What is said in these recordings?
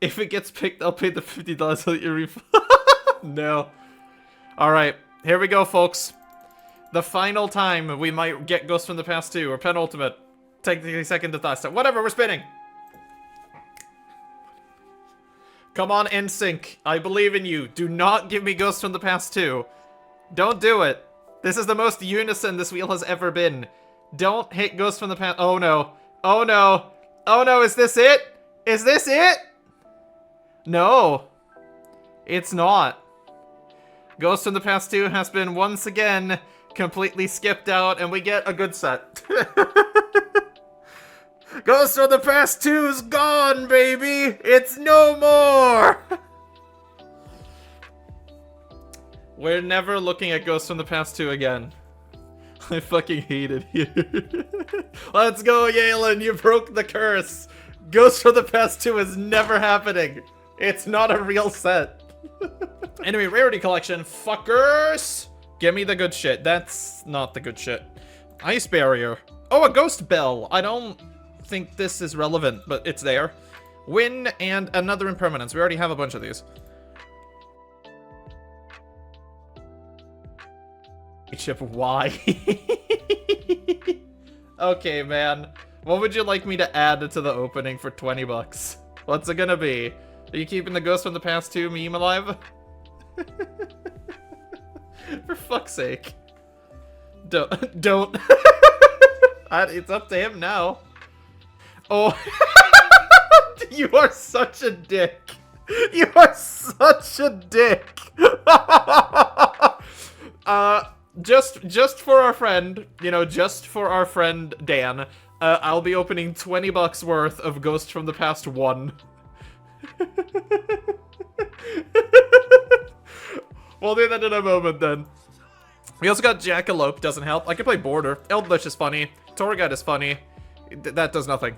If it gets picked, I'll pay the $50 so that you refund. No. Alright, here we go, folks. The final time we might get Ghost from the Past 2, or penultimate. Technically second to last time. Whatever, we're spinning. Come on, NSYNC. I believe in you. Do not give me Ghost from the Past 2. Don't do it. This is the most unison this wheel has ever been. Don't hit Ghost from the Past. Oh no. Oh no. Oh no, is this it? Is this it? No. It's not. Ghost from the Past 2 has been once again completely skipped out, and we get a good set. Ghost from the Past 2's gone, baby! It's no more! We're never looking at Ghost from the Past 2 again. I fucking hate it here. Let's go, Yalen, you broke the curse! Ghost from the Past 2 is never happening! It's not a real set. Anyway, Rarity Collection, fuckers! Give me the good shit. That's not the good shit. Ice Barrier. Oh, a Ghost Bell. I don't think this is relevant, but it's there. Win and another Impermanence. We already have a bunch of these. Chip, why? Okay, man. What would you like me to add to the opening for 20 bucks? What's it gonna be? Are you keeping the Ghost from the Past 2 meme alive? For fuck's sake. Don't. It's up to him now. Oh. You are such a dick. You are such a dick. Just for our friend, you know, just for our friend Dan, I'll be opening 20 bucks worth of Ghost from the Past 1. We'll do that in a moment then. We also got Jackalope, doesn't help. I can play Border. Eldritch is funny. Torghast is funny. That does nothing.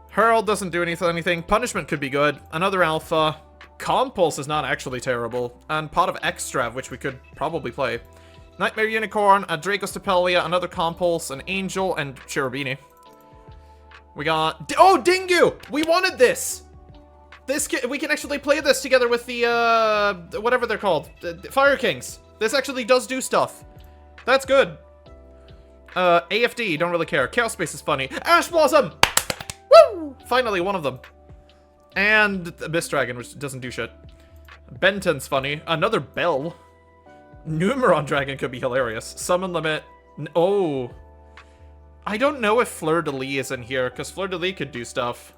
Hurl doesn't do anything. Punishment could be good. Another Alpha. Compulse is not actually terrible. And Pot of Extrav, which we could probably play. Nightmare Unicorn, a Draco Stapelia, another Compulse, an Angel, and Cherubini. We got... Oh, Dingu! We wanted this! We can actually play this together with the, whatever they're called. Fire Kings. This actually does do stuff. That's good. AFD, don't really care. Chaos Space is funny. Ash Blossom! Woo! Finally, one of them. And Abyss Dragon, which doesn't do shit. Benton's funny. Another Bell. Numeron Dragon could be hilarious. Summon Limit. Oh. I don't know if Fleur-de-Lis is in here, because Fleur-de-Lis could do stuff.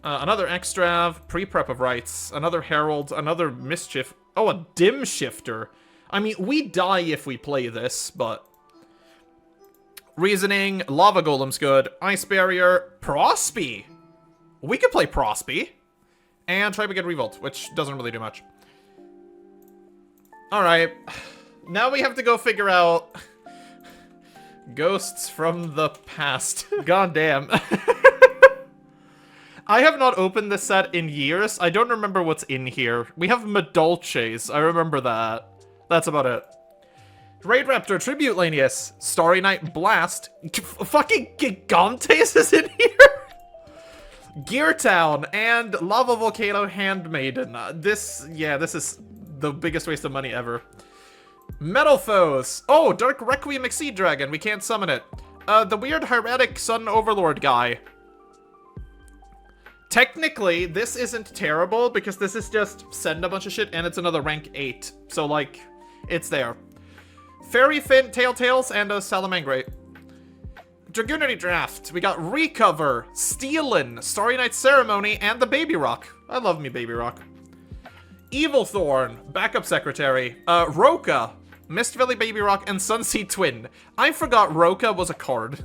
Another Extrav. Pre-Prep of Rites. Another Herald. Another Mischief. Oh, a Dim Shifter. I mean, we die if we play this, but... Reasoning. Lava Golem's good. Ice Barrier. Prospy. We could play Prospy. And Tribegan Revolt, which doesn't really do much. Alright. Now we have to go figure out... Ghosts from the Past. God damn. I have not opened this set in years. I don't remember what's in here. We have Madolches. I remember that. That's about it. Raid Raptor, Tribute Lanius, Starry Night Blast. Fucking Gigantes is in here? Gear Town and Lava Volcano Handmaiden. This is the biggest waste of money ever. Metal Foes. Oh, Dark Requiem Exceed Dragon. We can't summon it. The weird Hieratic Sun Overlord guy. Technically, this isn't terrible because this is just send a bunch of shit and it's another rank 8. So, like, it's there. Fairy Fin, Tailtails, and a Salamangreat. Dragoonity Draft. We got Recover, Stealin, Starry Night Ceremony, and the Baby Rock. I love me Baby Rock. Evil Thorn, Backup Secretary, Roka, Mist Valley Baby Rock, and Sunseed Twin. I forgot Roka was a card.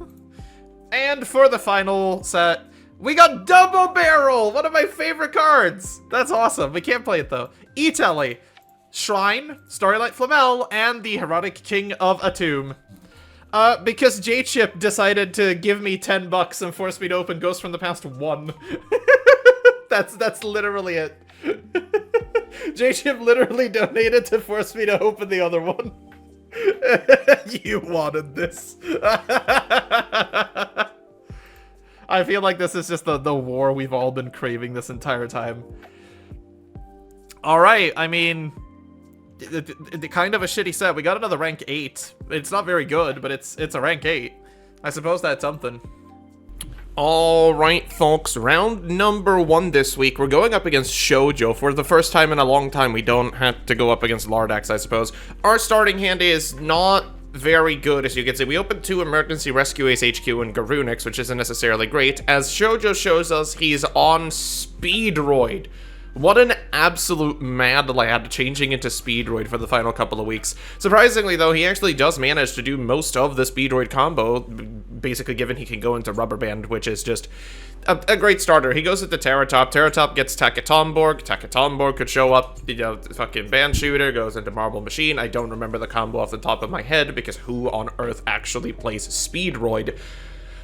And for the final set, we got Double Barrel, one of my favorite cards. That's awesome. We can't play it though. E-Telly, Shrine, Starlight Flamel, and the Heroic King of Atum. Because J-Chip decided to give me 10 bucks and force me to open Ghost from the Past 1. That's literally it. J-Chip literally donated to force me to open the other one. You wanted this. I feel like this is just the war we've all been craving this entire time. Alright, I mean... kind of a shitty set. We got another rank 8. It's not very good, but it's a rank 8. I suppose that's something. Alright, folks, round number 1 this week. We're going up against Shoujo. For the first time in a long time, we don't have to go up against Lardax, I suppose. Our starting hand is not very good, as you can see. We opened 2 Emergency Rescue Ace HQ and Garunix, which isn't necessarily great. As Shoujo shows us, he's on Speedroid. What an absolute mad lad, changing into Speedroid for the final couple of weeks. Surprisingly, though, he actually does manage to do most of the Speedroid combo, basically given he can go into Rubber Band, which is just a great starter. He goes into Terratop. Terratop gets Takatomborg. Takatomborg could show up, you know, fucking Band Shooter, goes into Marble Machine. I don't remember the combo off the top of my head, because who on earth actually plays Speedroid?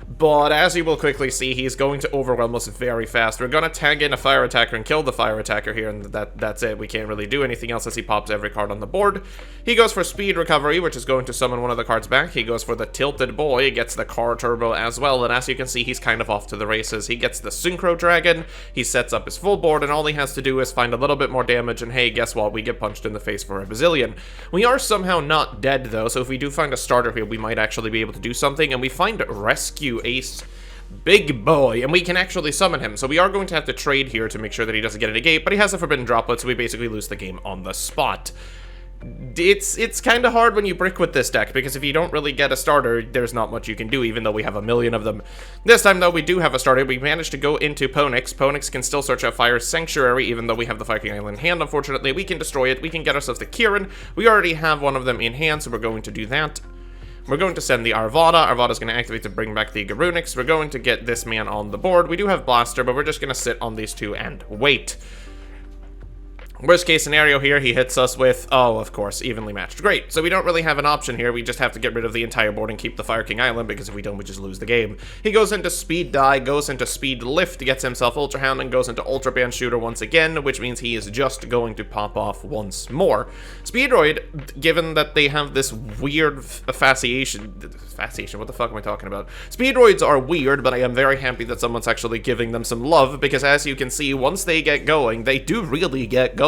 But as you will quickly see, he's going to overwhelm us very fast. We're going to tag in a fire attacker and kill the fire attacker here, and that's it. We can't really do anything else as he pops every card on the board. He goes for speed recovery, which is going to summon one of the cards back. He goes for the tilted boy, gets the car turbo as well, and as you can see, he's kind of off to the races. He gets the synchro dragon, he sets up his full board, and all he has to do is find a little bit more damage, and hey, guess what? We get punched in the face for a bazillion. We are somehow not dead, though, so if we do find a starter here, we might actually be able to do something, and we find Rescue Ace Big Boy, and we can actually summon him, so we are going to have to trade here to make sure that he doesn't get a negate, but he has a Forbidden Droplet, so we basically lose the game on the spot. It's kind of hard when you brick with this deck, because if you don't really get a starter, there's not much you can do, even though we have a million of them. This time, though, we do have a starter. We managed to go into Ponix. Ponix can still search out Fire Sanctuary, even though we have the Fire King Island in hand, unfortunately. We can destroy it. We can get ourselves the Kirin. We already have one of them in hand, so we're going to do that. We're going to send the Arvada. Arvada's going to activate to bring back the Garunix. We're going to get this man on the board. We do have Blaster, but we're just going to sit on these 2 and wait. Worst case scenario here, he hits us with, oh, of course, evenly matched. Great, so we don't really have an option here. We just have to get rid of the entire board and keep the Fire King Island, because if we don't, we just lose the game. He goes into Speed Die, goes into Speed Lift, gets himself Ultra Hound, and goes into Ultra Band Shooter once again, which means he is just going to pop off once more. Speedroid, given that they have this weird fascination, what the fuck am I talking about? Speedroids are weird, but I am very happy that someone's actually giving them some love, because as you can see, once they get going, they do really get going.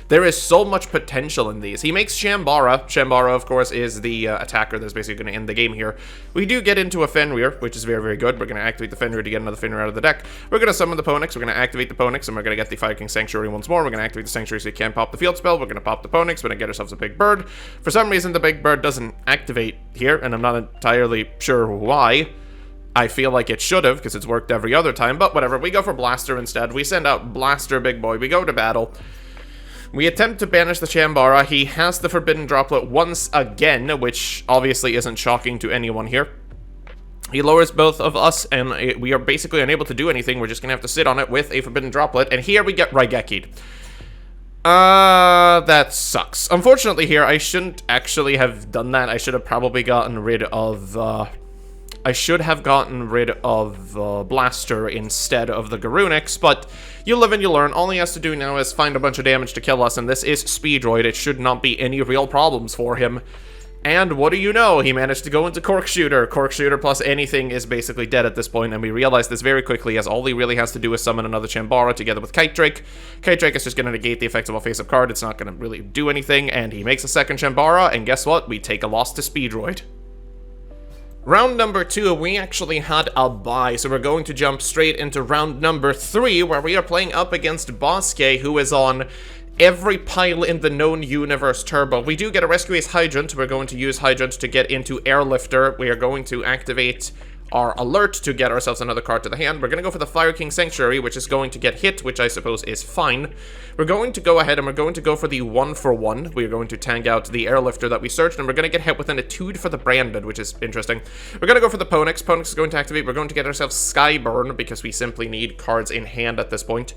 There is so much potential in these. He makes Shambara. Shambara, of course, is the attacker that's basically going to end the game here. We do get into a Fenrir, which is very, very good. We're going to activate the Fenrir to get another Fenrir out of the deck. We're going to summon the Ponix. We're going to activate the Ponix, and we're going to get the Fire King Sanctuary once more. We're going to activate the Sanctuary so he can't pop the field spell. We're going to pop the Ponix. We're going to get ourselves a Big Bird. For some reason, the Big Bird doesn't activate here, and I'm not entirely sure why. I feel like it should have, because it's worked every other time, but whatever. We go for Blaster instead. We send out Blaster Big Boy. We go to battle. We attempt to banish the Shambara. He has the Forbidden Droplet once again, which obviously isn't shocking to anyone here. He lowers both of us, and we are basically unable to do anything. We're just going to have to sit on it with a Forbidden Droplet, and here we get Raigeki'd. That sucks. Unfortunately here, I shouldn't actually have done that. I should have probably gotten rid of, Blaster instead of the Garunix, but you live and you learn. All he has to do now is find a bunch of damage to kill us, and this is Speedroid. It should not be any real problems for him. And what do you know? He managed to go into Cork Shooter. Cork Shooter plus anything is basically dead at this point, and we realize this very quickly, as all he really has to do is summon another Shambara together with Kite Drake. Kite Drake is just going to negate the effects of a face-up card. It's not going to really do anything, and he makes a second Shambara, and guess what? We take a loss to Speedroid. Round number 2, we actually had a bye, so we're going to jump straight into round number 3, where we are playing up against Bosque, who is on every pile in the known universe turbo. We do get a Rescue Ace Hydrant. We're going to use Hydrant to get into Airlifter. We are going to activate our alert to get ourselves another card to the hand. We're going to go for the Fire King Sanctuary, which is going to get hit, which I suppose is fine. We're going to go ahead and we're going to go for the 1-for-1. We're going to tag out the Airlifter that we searched, and we're going to get hit with an Etude for the Branded, which is interesting. We're going to go for the Ponix. Ponix is going to activate. We're going to get ourselves Skyburn, because we simply need cards in hand at this point.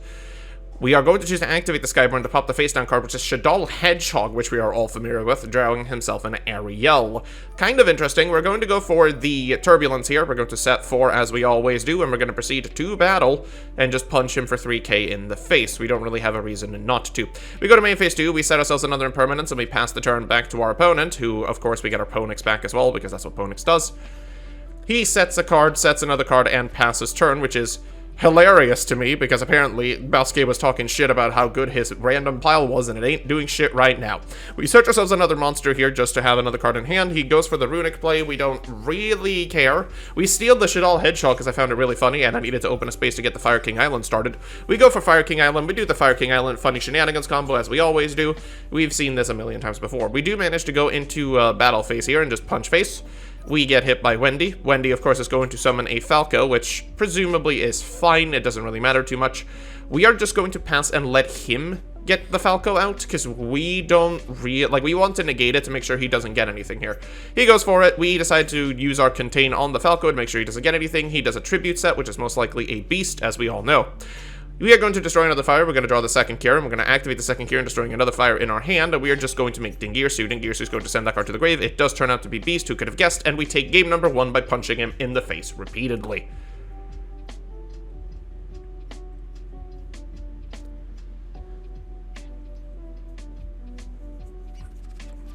We are going to choose to activate the Skyburn to pop the face down card, which is Shaddoll Hedgehog, which we are all familiar with, drawing himself an Ariel. Kind of interesting. We're going to go for the Turbulence here. We're going to set 4 as we always do, and we're going to proceed to battle and just punch him for 3k in the face. We don't really have a reason not to. We go to main phase 2, we set ourselves another Impermanence, and we pass the turn back to our opponent, who, of course, we get our Ponix back as well, because that's what Ponix does. He sets a card, sets another card, and passes turn, which is hilarious to me, because apparently Balske was talking shit about how good his random pile was, and it ain't doing shit right now. We search ourselves another monster here just to have another card in hand. He goes for the runic play. We don't really care. We steal the Shadal Hedgehog because I found it really funny, and I needed to open a space to get the Fire King Island started. We go for Fire King Island. We do the Fire King Island funny shenanigans combo, as we always do. We've seen this a million times before. We do manage to go into battle phase here and just punch face. We get hit by Wendy. Wendy, of course, is going to summon a Falco, which presumably is fine. It doesn't really matter too much. We are just going to pass and let him get the Falco out, because we don't we want to negate it to make sure he doesn't get anything here. He goes for it. We decide to use our contain on the Falco to make sure he doesn't get anything. He does a tribute set, which is most likely a beast, as we all know. We are going to destroy another fire. We're going to draw the second Kieran. We're going to activate the second Kieran, destroying another fire in our hand. And we are just going to make Dingirsu. Dingirsu is going to send that card to the grave. It does turn out to be Beast. Who could have guessed? And we take game number 1 by punching him in the face repeatedly.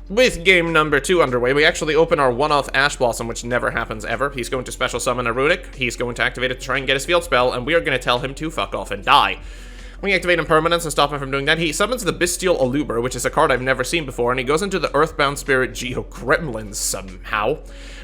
With game number 2 underway, we actually open our one-off Ash Blossom, which never happens ever. He's going to special summon a Runic. He's going to activate it to try and get his field spell, and we are going to tell him to fuck off and die. We activate Impermanence and stop him from doing that. He summons the Bestial Aluber, which is a card I've never seen before, and he goes into the Earthbound Spirit Geo Gremlins somehow.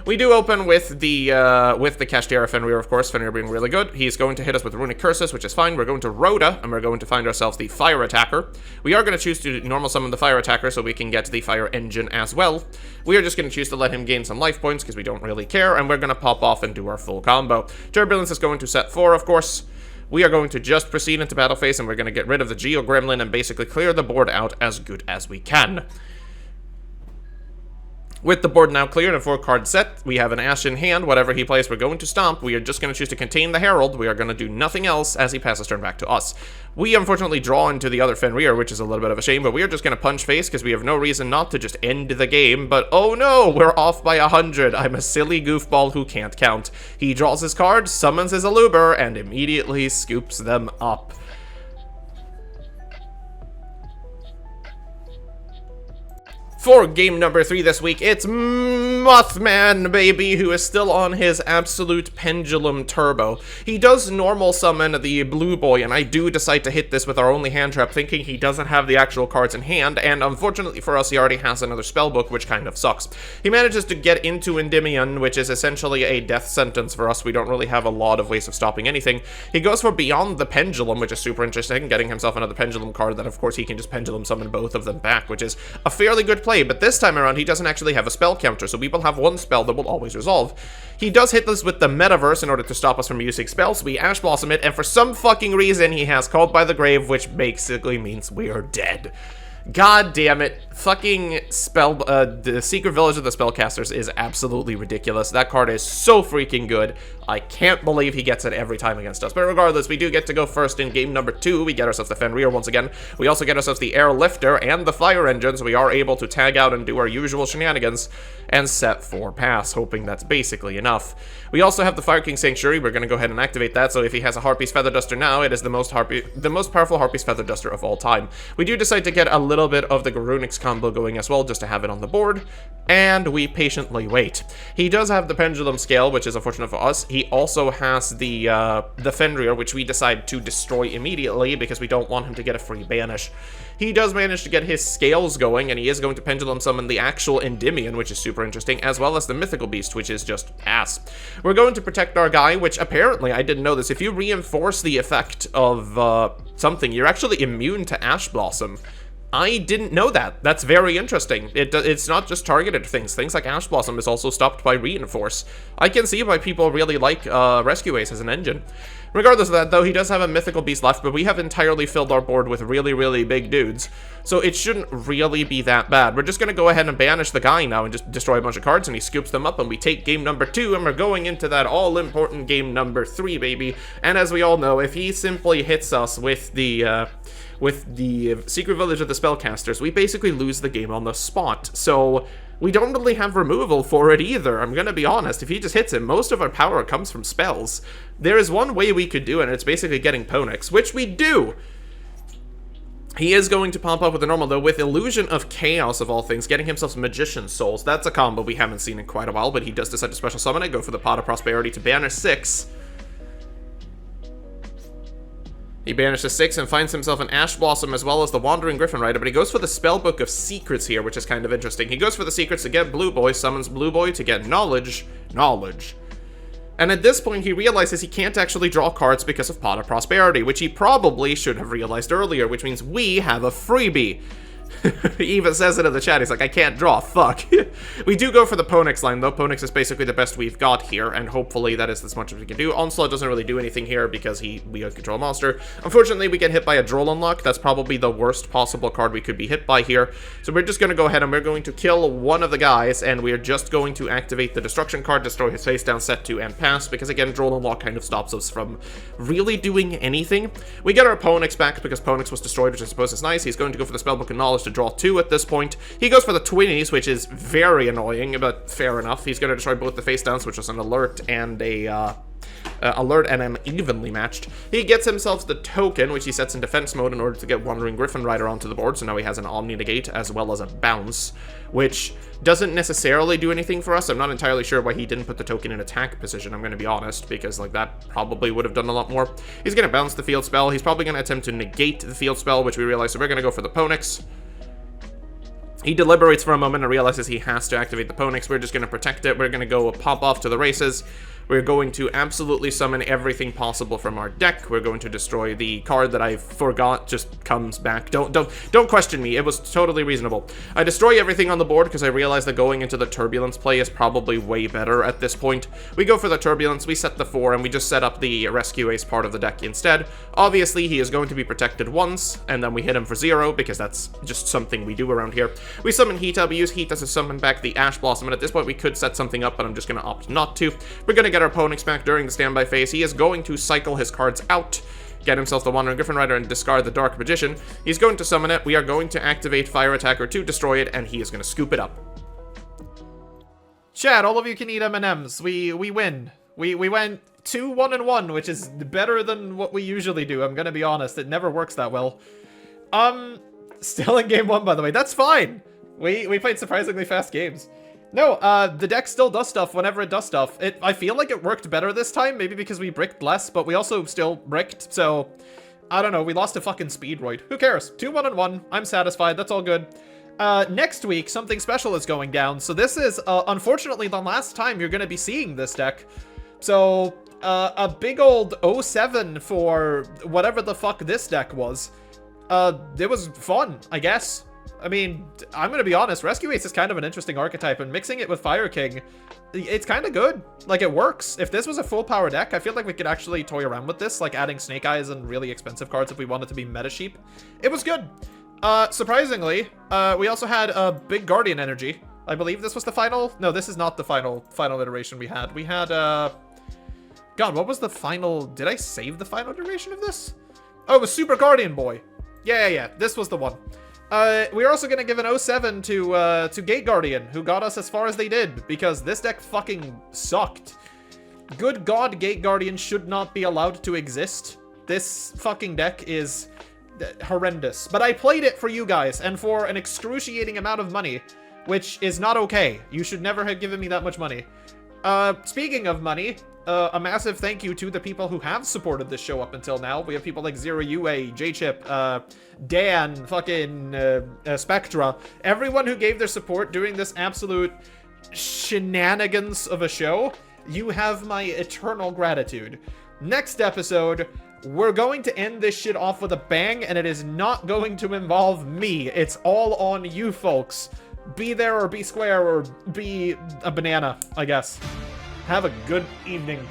We do open with the Kashtira Fenrir, of course, Fenrir being really good. He's going to hit us with Runic Curses, which is fine. We're going to Rhoda, and we're going to find ourselves the Fire Attacker. We are going to choose to normal summon the Fire Attacker so we can get the Fire Engine as well. We are just going to choose to let him gain some life points because we don't really care, and we're going to pop off and do our full combo. Turbulence is going to set 4, of course. We are going to just proceed into battle phase, and we're going to get rid of the Geo Gremlin and basically clear the board out as good as we can. With the board now cleared and 4-card set, we have an Ash in hand. Whatever he plays, we're going to stomp. We are just going to choose to contain the Herald. We are going to do nothing else as he passes turn back to us. We unfortunately draw into the other Fenrir, which is a little bit of a shame, but we are just going to punch face because we have no reason not to just end the game. But oh no, we're off by 100. I'm a silly goofball who can't count. He draws his card, summons his Aluber, and immediately scoops them up. For game number 3 this week, it's Mothman, baby, who is still on his absolute pendulum turbo. He does normal summon the Blue Boy, and I do decide to hit this with our only hand trap, thinking he doesn't have the actual cards in hand, and unfortunately for us, he already has another spellbook, which kind of sucks. He manages to get into Endymion, which is essentially a death sentence for us. We don't really have a lot of ways of stopping anything. He goes for Beyond the Pendulum, which is super interesting, getting himself another Pendulum card that, of course, he can just Pendulum summon both of them back, which is a fairly good play. But this time around, he doesn't actually have a spell counter, so we will have one spell that will always resolve. He does hit us with the Metaverse in order to stop us from using spells, so we Ash Blossom it, and for some fucking reason, he has Called by the Grave, which basically means we are dead. God damn it. Fucking the Secret Village of the Spellcasters is absolutely ridiculous. That card is so freaking good. I can't believe he gets it every time against us. But regardless, we do get to go first in game number 2. We get ourselves the Fenrir once again. We also get ourselves the Airlifter and the Fire Engine, so we are able to tag out and do our usual shenanigans and set 4 pass, hoping that's basically enough. We also have the Fire King Sanctuary. We're going to go ahead and activate that, so if he has a Harpy's Feather Duster now, it is the most powerful Harpy's Feather Duster of all time. We do decide to get a little bit of the Garunix combo going as well, just to have it on the board, and we patiently wait. He does have the Pendulum Scale, which is unfortunate for us. He also has the Fenrir, which we decide to destroy immediately because we don't want him to get a free banish. He does manage to get his scales going, and he is going to Pendulum summon the actual Endymion, which is super interesting, as well as the Mythical Beast, which is just ass. We're going to protect our guy, which apparently, I didn't know this, if you reinforce the effect of something, you're actually immune to Ash Blossom. I didn't know that. That's very interesting. It's not just targeted things. Things like Ash Blossom is also stopped by Reinforce. I can see why people really like Rescue Ace as an engine. Regardless of that, though, he does have a Mythical Beast left, but we have entirely filled our board with really, really big dudes, so it shouldn't really be that bad. We're just going to go ahead and banish the guy now and just destroy a bunch of cards, and he scoops them up, and we take game number 2, and we're going into that all-important game number 3, baby. And as we all know, if he simply hits us with the Secret Village of the Spellcasters, we basically lose the game on the spot. So we don't really have removal for it either. I'm gonna be honest, if he just hits it, most of our power comes from spells. There is one way we could do it, and it's basically getting Ponix, which we do. He is going to pop up with a normal, though, with Illusion of Chaos, of all things, getting himself Magician's Souls. That's a combo we haven't seen in quite a while, but he does decide to special summon it, go for the Pot of Prosperity to banish 6. He banishes 6 and finds himself an Ash Blossom as well as the Wandering Griffin Rider, but he goes for the Spellbook of Secrets here, which is kind of interesting. He goes for the Secrets to get Blue Boy, summons Blue Boy to get Knowledge. And at this point, he realizes he can't actually draw cards because of Pot of Prosperity, which he probably should have realized earlier, which means we have a freebie. He even says it in the chat. He's like, I can't draw, fuck. We do go for the Ponix line, though. Ponix is basically the best we've got here, and hopefully that is as much as we can do. Onslaught doesn't really do anything here because we control a monster. Unfortunately, we get hit by a Droll Unlock. That's probably the worst possible card we could be hit by here. So we're just going to go ahead and we're going to kill one of the guys, and we're just going to activate the Destruction card, destroy his face down, set 2, and pass, because again, Droll Unlock kind of stops us from really doing anything. We get our Ponix back because Ponix was destroyed, which I suppose is nice. He's going to go for the Spellbook of Knowledge to draw 2 at this point. He goes for the Twinnies, which is very annoying, but fair enough. He's going to destroy both the face downs, which was an alert and alert and an evenly matched. He gets himself the token, which he sets in defense mode in order to get Wandering Griffin Rider onto the board, so now he has an Omni Negate as well as a bounce, which doesn't necessarily do anything for us. I'm not entirely sure why he didn't put the token in attack position, I'm going to be honest, because like that probably would have done a lot more. He's going to bounce the field spell. He's probably going to attempt to negate the field spell, which we realize, so we're going to go for the Ponix. He deliberates for a moment and realizes he has to activate the Ponix. We're just going to protect it. We're going to go pop off to the races. We're going to absolutely summon everything possible from our deck. We're going to destroy the card that I forgot just comes back. Don't question me. It was totally reasonable. I destroy everything on the board because I realized that going into the Turbulence play is probably way better at this point. We go for the Turbulence, we set the 4, and we just set up the Rescue Ace part of the deck instead. Obviously, he is going to be protected once, and then we hit him for 0 because that's just something we do around here. We summon Hita. We use Hita to summon back the Ash Blossom, and at this point we could set something up, but I'm just going to opt not to. We're going to get our Ponix back during the standby phase. He is going to cycle his cards out, get himself the Wandering Griffin Rider, and discard the Dark Magician. He's going to summon it. We are going to activate Fire Attacker to destroy it, and he is going to scoop it up. Chat, all of you can eat M&Ms. We win. We went 2-1-1, which is better than what we usually do. I'm gonna be honest, it never works that well. Still in game 1, by the way. That's fine. We played surprisingly fast games. No, the deck still does stuff whenever it does stuff. I feel like it worked better this time, maybe because we bricked less, but we also still bricked, so I don't know, we lost to fucking Speedroid. Who cares? 2-1-1, I'm satisfied, that's all good. Next week, something special is going down, so this is, unfortunately, the last time you're gonna be seeing this deck. So, a big old 07 for whatever the fuck this deck was. It was fun, I guess. I mean, I'm gonna be honest, Rescue Ace is kind of an interesting archetype, and mixing it with Fire King, it's kind of good. Like, it works. If this was a full power deck, I feel like we could actually toy around with this, like adding Snake Eyes and really expensive cards if we wanted to be meta sheep. It was good. Surprisingly, we also had a big Guardian energy. I believe this was the final. No, this is not the final iteration we had. We had, God, what was the final? Did I save the final iteration of this? Oh, it was Super Guardian Boy. Yeah. This was the one. We're also gonna give an 07 to Gate Guardian, who got us as far as they did, because this deck fucking sucked. Good God, Gate Guardian should not be allowed to exist. This fucking deck is horrendous. But I played it for you guys, and for an excruciating amount of money, which is not okay. You should never have given me that much money. Speaking of money, a massive thank you to the people who have supported this show up until now. We have people like Zero UA, J-Chip, Dan, fucking Spectra. Everyone who gave their support during this absolute shenanigans of a show. You have my eternal gratitude. Next episode, we're going to end this shit off with a bang, and it is not going to involve me. It's all on you folks. Be there or be square or be a banana, I guess. Have a good evening.